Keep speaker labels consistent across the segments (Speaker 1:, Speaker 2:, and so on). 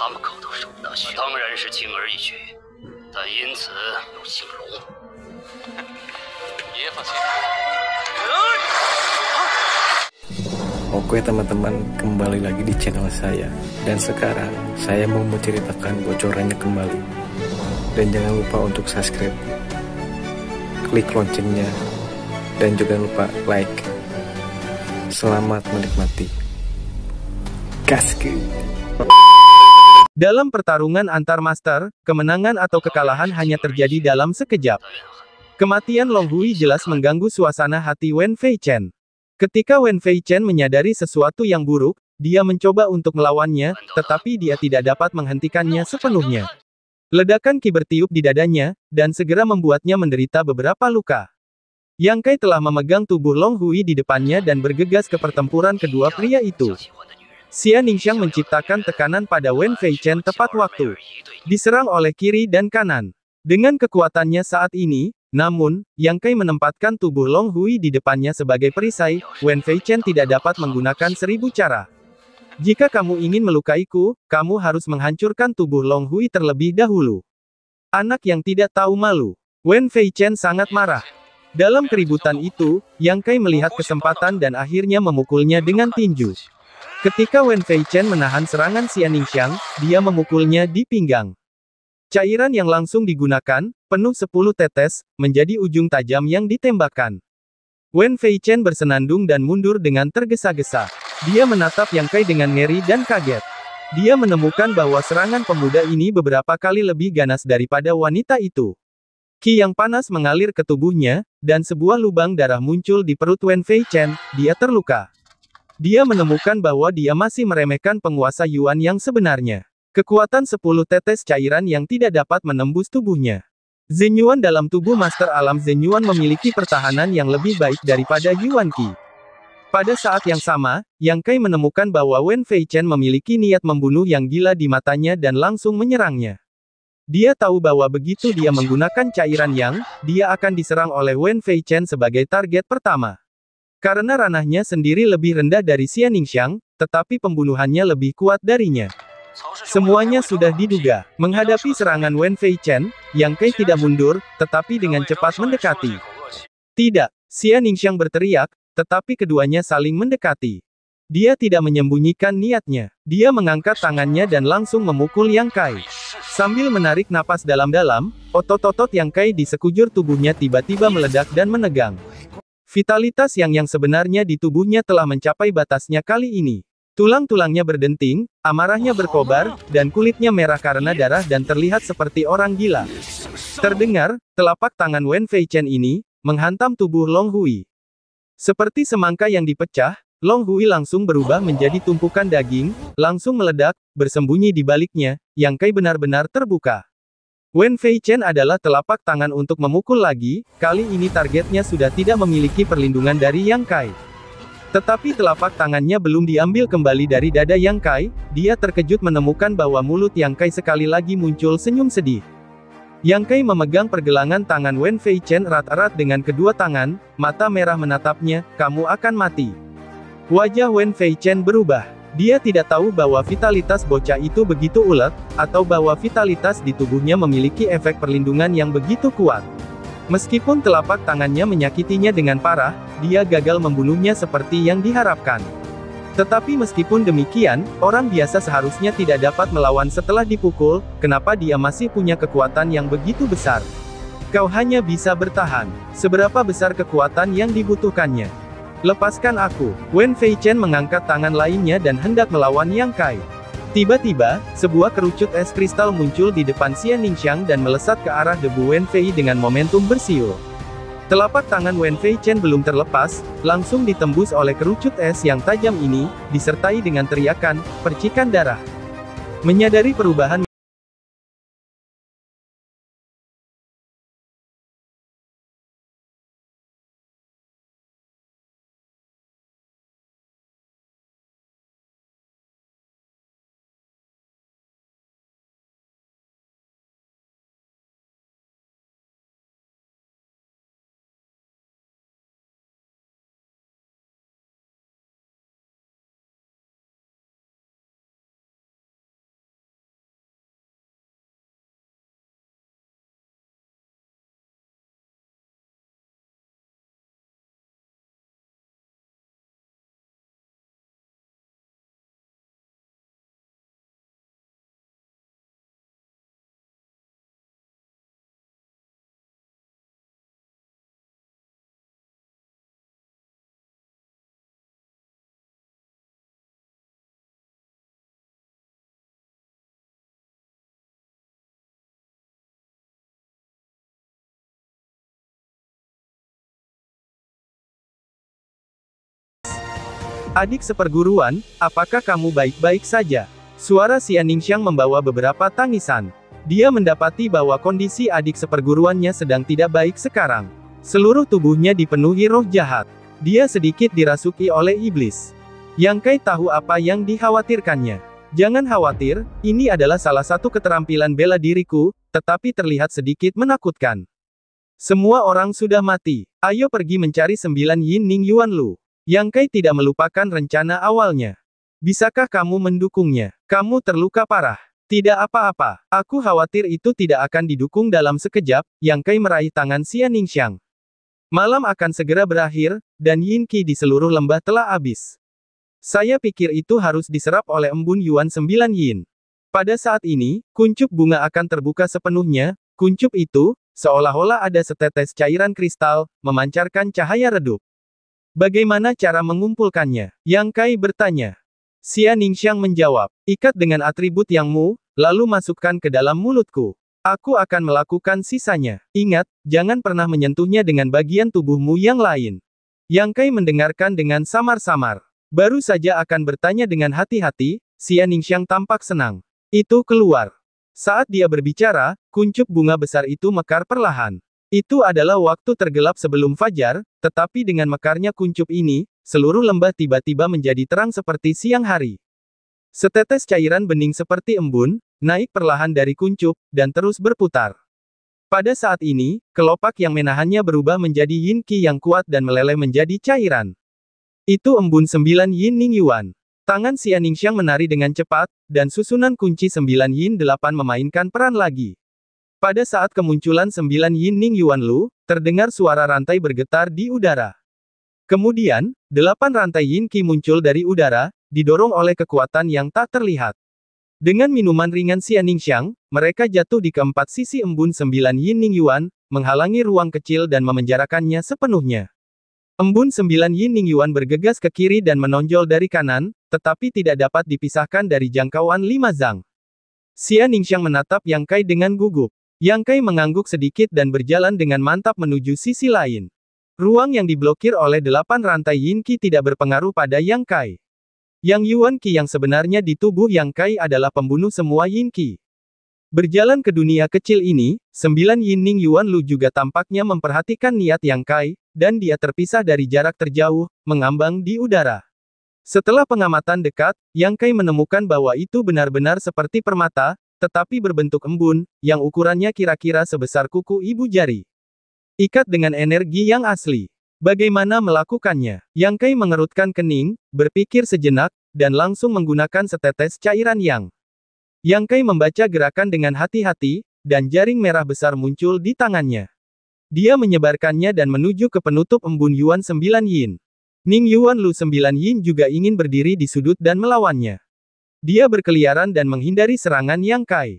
Speaker 1: 他们口头说那当然是轻而易举，但因此又姓龙。爷爷放心。
Speaker 2: Oke teman-teman, kembali lagi di channel saya. Dan sekarang saya mau menceritakan bocorannya kembali. Dan jangan lupa untuk subscribe, klik loncengnya, dan juga lupa like. Selamat menikmati. Gaskeun.
Speaker 3: Dalam pertarungan antar master, kemenangan atau kekalahan hanya terjadi dalam sekejap. Kematian Long Hui jelas mengganggu suasana hati Wen Fei Chen. Ketika Wen Fei Chen menyadari sesuatu yang buruk, dia mencoba untuk melawannya, tetapi dia tidak dapat menghentikannya sepenuhnya. Ledakan ki bertiup di dadanya, dan segera membuatnya menderita beberapa luka. Yang Kai telah memegang tubuh Long Hui di depannya dan bergegas ke pertempuran kedua pria itu. Xia Ningxiang menciptakan tekanan pada Wen Fei Chen tepat waktu. Diserang oleh kiri dan kanan. Dengan kekuatannya saat ini, namun, Yang Kai menempatkan tubuh Long Hui di depannya sebagai perisai, Wen Fei Chen tidak dapat menggunakan 1000 cara. Jika kamu ingin melukaiku, kamu harus menghancurkan tubuh Long Hui terlebih dahulu. Anak yang tidak tahu malu. Wen Fei Chen sangat marah. Dalam keributan itu, Yang Kai melihat kesempatan dan akhirnya memukulnya dengan tinju. Ketika Wen Fei Chen menahan serangan Xia Ningxiang, dia memukulnya di pinggang. Cairan yang langsung digunakan, penuh 10 tetes, menjadi ujung tajam yang ditembakkan. Wen Fei Chen bersenandung dan mundur dengan tergesa-gesa. Dia menatap Yang Kai dengan ngeri dan kaget. Dia menemukan bahwa serangan pemuda ini beberapa kali lebih ganas daripada wanita itu. Ki yang panas mengalir ke tubuhnya, dan sebuah lubang darah muncul di perut Wen Fei Chen, dia terluka. Dia menemukan bahwa dia masih meremehkan penguasa Yuan yang sebenarnya. Kekuatan 10 tetes cairan yang tidak dapat menembus tubuhnya. Zhenyuan dalam tubuh Master Alam Zhenyuan memiliki pertahanan yang lebih baik daripada Yuan Qi. Pada saat yang sama, Yang Kai menemukan bahwa Wen Fei Chen memiliki niat membunuh yang gila di matanya dan langsung menyerangnya. Dia tahu bahwa begitu dia menggunakan cairan yang, dia akan diserang oleh Wen Fei Chen sebagai target pertama. Karena ranahnya sendiri lebih rendah dari Xia Ningxiang, tetapi pembunuhannya lebih kuat darinya. Semuanya sudah diduga. Menghadapi serangan Wen Fei Chen, Yang Kai tidak mundur, tetapi dengan cepat mendekati. Tidak, Xia Ningxiang berteriak, tetapi keduanya saling mendekati. Dia tidak menyembunyikan niatnya. Dia mengangkat tangannya dan langsung memukul Yang Kai. Sambil menarik napas dalam-dalam, otot-otot Yang Kai di sekujur tubuhnya tiba-tiba meledak dan menegang. Vitalitas yang sebenarnya di tubuhnya telah mencapai batasnya kali ini. Tulang-tulangnya berdenting, amarahnya berkobar, dan kulitnya merah karena darah dan terlihat seperti orang gila. Terdengar, telapak tangan Wen Fei Chen ini, menghantam tubuh Long Hui. Seperti semangka yang dipecah, Long Hui langsung berubah menjadi tumpukan daging, langsung meledak, bersembunyi di baliknya, Yang Kai benar-benar terbuka. Wen Fei Chen adalah telapak tangan untuk memukul lagi, kali ini targetnya sudah tidak memiliki perlindungan dari Yang Kai. Tetapi telapak tangannya belum diambil kembali dari dada Yang Kai, dia terkejut menemukan bahwa mulut Yang Kai sekali lagi muncul senyum sedih. Yang Kai memegang pergelangan tangan Wen Fei Chen erat-erat dengan kedua tangan, mata merah menatapnya, kamu akan mati. Wajah Wen Fei Chen berubah. Dia tidak tahu bahwa vitalitas bocah itu begitu ulet, atau bahwa vitalitas di tubuhnya memiliki efek perlindungan yang begitu kuat. Meskipun telapak tangannya menyakitinya dengan parah, dia gagal membunuhnya seperti yang diharapkan. Tetapi meskipun demikian, orang biasa seharusnya tidak dapat melawan setelah dipukul, kenapa dia masih punya kekuatan yang begitu besar? Kau hanya bisa bertahan. Seberapa besar kekuatan yang dibutuhkannya? Lepaskan aku. Wen Fei Chen mengangkat tangan lainnya dan hendak melawan Yang Kai. Tiba-tiba, sebuah kerucut es kristal muncul di depan Xia Ningxiang dan melesat ke arah debu Wen Fei dengan momentum bersiul. Telapak tangan Wen Fei Chen belum terlepas, langsung ditembus oleh kerucut es yang tajam ini, disertai dengan teriakan, percikan darah. Menyadari perubahan Adik seperguruan, apakah kamu baik-baik saja? Suara Xia Ningxiang membawa beberapa tangisan. Dia mendapati bahwa kondisi adik seperguruannya sedang tidak baik sekarang. Seluruh tubuhnya dipenuhi roh jahat. Dia sedikit dirasuki oleh iblis. Yang Kai tahu apa yang dikhawatirkannya. Jangan khawatir, ini adalah salah satu keterampilan bela diriku, tetapi terlihat sedikit menakutkan. Semua orang sudah mati. Ayo pergi mencari 9 Yin Ning Yuan Lu. Yang Kai tidak melupakan rencana awalnya. Bisakah kamu mendukungnya? Kamu terluka parah. Tidak apa-apa. Aku khawatir itu tidak akan didukung dalam sekejap. Yang Kai meraih tangan Xia Ningxiang. Malam akan segera berakhir, dan Yin Qi di seluruh lembah telah habis. Saya pikir itu harus diserap oleh embun Yuan 9 Yin. Pada saat ini, kuncup bunga akan terbuka sepenuhnya. Kuncup itu, seolah-olah ada setetes cairan kristal, memancarkan cahaya redup. Bagaimana cara mengumpulkannya? Yang Kai bertanya. Xia Ningxiang menjawab, ikat dengan atribut yangmu, lalu masukkan ke dalam mulutku. Aku akan melakukan sisanya. Ingat, jangan pernah menyentuhnya dengan bagian tubuhmu yang lain. Yang Kai mendengarkan dengan samar-samar. Baru saja akan bertanya dengan hati-hati, Xia Ningxiang tampak senang. Itu keluar. Saat dia berbicara, kuncup bunga besar itu mekar perlahan. Itu adalah waktu tergelap sebelum fajar, tetapi dengan mekarnya kuncup ini, seluruh lembah tiba-tiba menjadi terang seperti siang hari. Setetes cairan bening seperti embun, naik perlahan dari kuncup, dan terus berputar. Pada saat ini, kelopak yang menahannya berubah menjadi Yin Qi yang kuat dan meleleh menjadi cairan. Itu embun 9 Yin Ning Yuan. Tangan Xia Ningxiang menari dengan cepat, dan susunan kunci 9 Yin 8 memainkan peran lagi. Pada saat kemunculan 9 Yin Ning Yuan Lu, terdengar suara rantai bergetar di udara. Kemudian, 8 rantai Yin Qi muncul dari udara, didorong oleh kekuatan yang tak terlihat. Dengan minuman ringan Xia Ningxiang, mereka jatuh di keempat sisi embun 9 Yin Ning Yuan, menghalangi ruang kecil dan memenjarakannya sepenuhnya. Embun 9 Yin Ning Yuan bergegas ke kiri dan menonjol dari kanan, tetapi tidak dapat dipisahkan dari jangkauan 5 zang. Xia Ningxiang menatap Yang Kai dengan gugup. Yang Kai mengangguk sedikit dan berjalan dengan mantap menuju sisi lain. Ruang yang diblokir oleh 8 rantai Yin Qi tidak berpengaruh pada Yang Kai. Yang Yuan Qi yang sebenarnya di tubuh Yang Kai adalah pembunuh semua Yin Qi. Berjalan ke dunia kecil ini, 9 Yin Ning Yuan Lu juga tampaknya memperhatikan niat Yang Kai, dan dia terpisah dari jarak terjauh, mengambang di udara. Setelah pengamatan dekat, Yang Kai menemukan bahwa itu benar-benar seperti permata, tetapi berbentuk embun, yang ukurannya kira-kira sebesar kuku ibu jari. Ikat dengan energi yang asli. Bagaimana melakukannya? Yang Kai mengerutkan kening, berpikir sejenak, dan langsung menggunakan setetes cairan yang. Yang Kai membaca gerakan dengan hati-hati, dan jaring merah besar muncul di tangannya. Dia menyebarkannya dan menuju ke penutup embun Yuan 9 Yin. Ning Yuan Lu 9 Yin juga ingin berdiri di sudut dan melawannya. Dia berkeliaran dan menghindari serangan Yang Kai.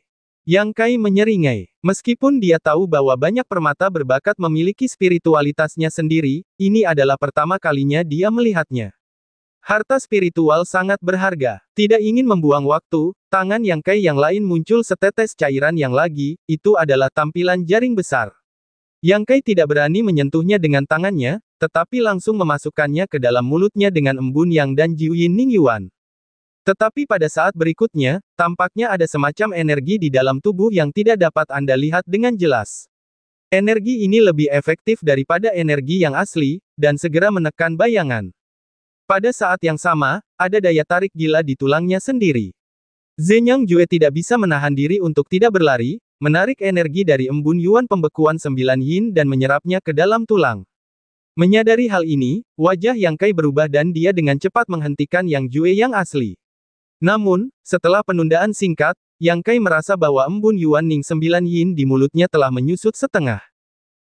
Speaker 3: Yang Kai menyeringai. Meskipun dia tahu bahwa banyak permata berbakat memiliki spiritualitasnya sendiri, ini adalah pertama kalinya dia melihatnya. Harta spiritual sangat berharga. Tidak ingin membuang waktu, tangan Yang Kai yang lain muncul setetes cairan yang lagi, itu adalah tampilan jaring besar. Yang Kai tidak berani menyentuhnya dengan tangannya, tetapi langsung memasukkannya ke dalam mulutnya dengan embun Yang dan Jiuyin Ning Yuan. Tetapi pada saat berikutnya, tampaknya ada semacam energi di dalam tubuh yang tidak dapat Anda lihat dengan jelas. Energi ini lebih efektif daripada energi yang asli, dan segera menekan bayangan. Pada saat yang sama, ada daya tarik gila di tulangnya sendiri. Zhenyang Jue tidak bisa menahan diri untuk tidak berlari, menarik energi dari embun Yuan pembekuan 9 Yin dan menyerapnya ke dalam tulang. Menyadari hal ini, wajah Yang Kai berubah dan dia dengan cepat menghentikan Yang Jue yang asli. Namun, setelah penundaan singkat, Yang Kai merasa bahwa embun Yuan Ning 9 Yin di mulutnya telah menyusut setengah.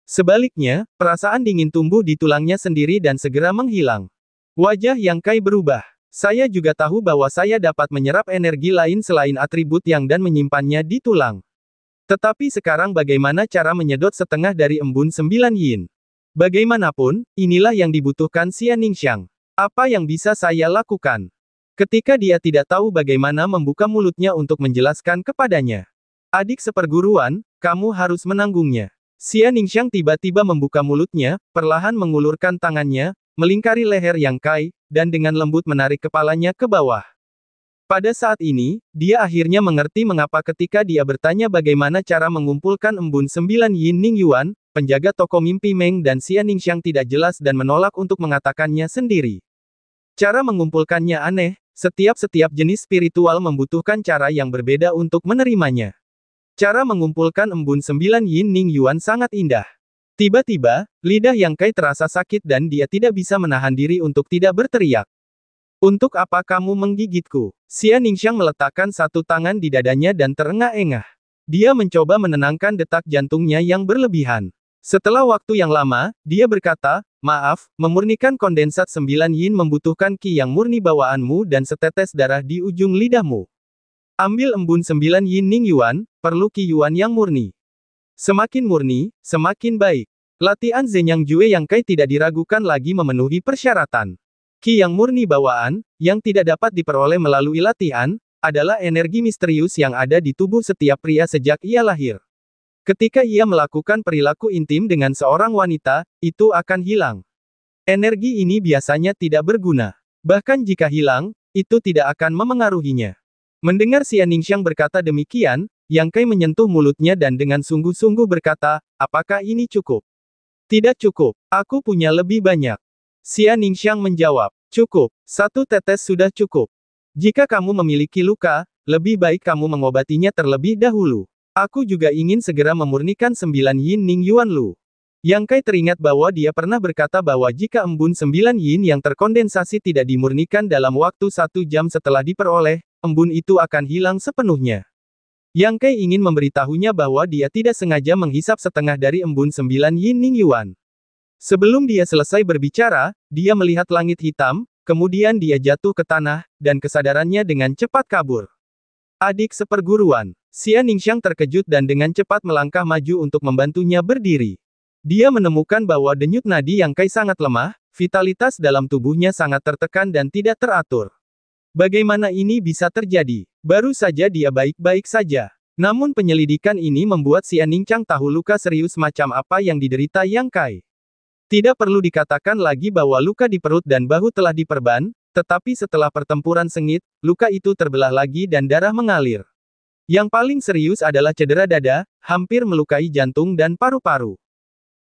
Speaker 3: Sebaliknya, perasaan dingin tumbuh di tulangnya sendiri dan segera menghilang. Wajah Yang Kai berubah. Saya juga tahu bahwa saya dapat menyerap energi lain selain atribut Yang dan menyimpannya di tulang. Tetapi sekarang bagaimana cara menyedot setengah dari embun 9 Yin? Bagaimanapun, inilah yang dibutuhkan Xia Ningxiang. Apa yang bisa saya lakukan? Ketika dia tidak tahu bagaimana membuka mulutnya untuk menjelaskan kepadanya. Adik seperguruan, kamu harus menanggungnya. Xia Ningxiang tiba-tiba membuka mulutnya, perlahan mengulurkan tangannya, melingkari leher Yang Kai, dan dengan lembut menarik kepalanya ke bawah. Pada saat ini, dia akhirnya mengerti mengapa ketika dia bertanya bagaimana cara mengumpulkan embun 9 Yin Ning Yuan, penjaga toko mimpi Meng dan Xia Ningxiang tidak jelas dan menolak untuk mengatakannya sendiri. Cara mengumpulkannya aneh, setiap jenis spiritual membutuhkan cara yang berbeda untuk menerimanya. Cara mengumpulkan embun 9 Yin Ning Yuan sangat indah. Tiba-tiba, lidah Yang Kai terasa sakit dan dia tidak bisa menahan diri untuk tidak berteriak. Untuk apa kamu menggigitku? Xia Ningxiang meletakkan satu tangan di dadanya dan terengah-engah. Dia mencoba menenangkan detak jantungnya yang berlebihan. Setelah waktu yang lama, dia berkata, maaf, memurnikan kondensat 9 yin membutuhkan ki yang murni bawaanmu dan setetes darah di ujung lidahmu. Ambil embun 9 yin Ning Yuan, perlu ki yuan yang murni. Semakin murni, semakin baik. Latihan Zenyang Jue Yang Kai tidak diragukan lagi memenuhi persyaratan. Ki yang murni bawaan, yang tidak dapat diperoleh melalui latihan, adalah energi misterius yang ada di tubuh setiap pria sejak ia lahir. Ketika ia melakukan perilaku intim dengan seorang wanita, itu akan hilang. Energi ini biasanya tidak berguna. Bahkan jika hilang, itu tidak akan memengaruhinya. Mendengar Xia Ningxiang berkata demikian, Yang Kai menyentuh mulutnya dan dengan sungguh-sungguh berkata, apakah ini cukup? Tidak cukup, aku punya lebih banyak. Xia Ningxiang menjawab, cukup, satu tetes sudah cukup. Jika kamu memiliki luka, lebih baik kamu mengobatinya terlebih dahulu. Aku juga ingin segera memurnikan 9 yin Ning Yuan Lu. Yang Kai teringat bahwa dia pernah berkata bahwa jika embun 9 yin yang terkondensasi tidak dimurnikan dalam waktu 1 jam setelah diperoleh, embun itu akan hilang sepenuhnya. Yang Kai ingin memberitahunya bahwa dia tidak sengaja menghisap setengah dari embun 9 yin Ning Yuan. Sebelum dia selesai berbicara, dia melihat langit hitam, kemudian dia jatuh ke tanah, dan kesadarannya dengan cepat kabur. Adik seperguruan, Xia Ningxiang terkejut dan dengan cepat melangkah maju untuk membantunya berdiri. Dia menemukan bahwa denyut nadi Yang Kai sangat lemah, vitalitas dalam tubuhnya sangat tertekan dan tidak teratur. Bagaimana ini bisa terjadi? Baru saja dia baik-baik saja. Namun penyelidikan ini membuat Xia Ningxiang tahu luka serius macam apa yang diderita Yang Kai. Tidak perlu dikatakan lagi bahwa luka di perut dan bahu telah diperban, tetapi setelah pertempuran sengit, luka itu terbelah lagi dan darah mengalir. Yang paling serius adalah cedera dada, hampir melukai jantung dan paru-paru.